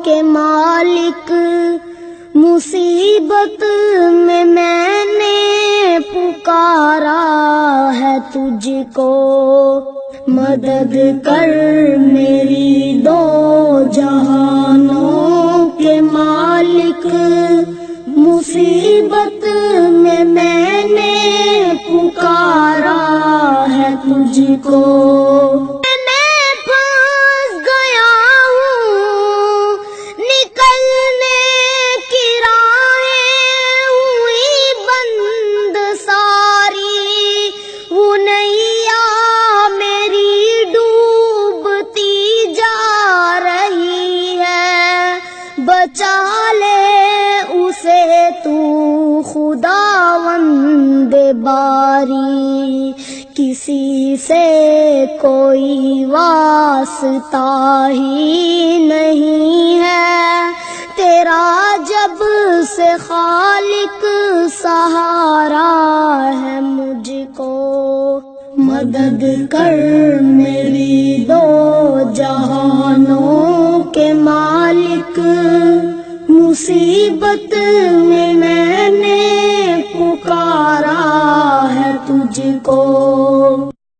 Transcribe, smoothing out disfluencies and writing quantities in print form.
کے مالک، مصیبت میں نے پکارا ہے تجھ کو، مدد کر میری دو جہانوں کے مالک، مصیبت میں نے پکارا ہے تجھ کو۔ بچا لے اسے تو خداوند باری، کسی سے کوئی واسطہ ہی نہیں ہے، تیرا جب سے خالق سہارا ہے مجھ کو، مدد کر میری دو جہانوں کے مالک، مصیبت میں نے پکارا ہے تجھ کو۔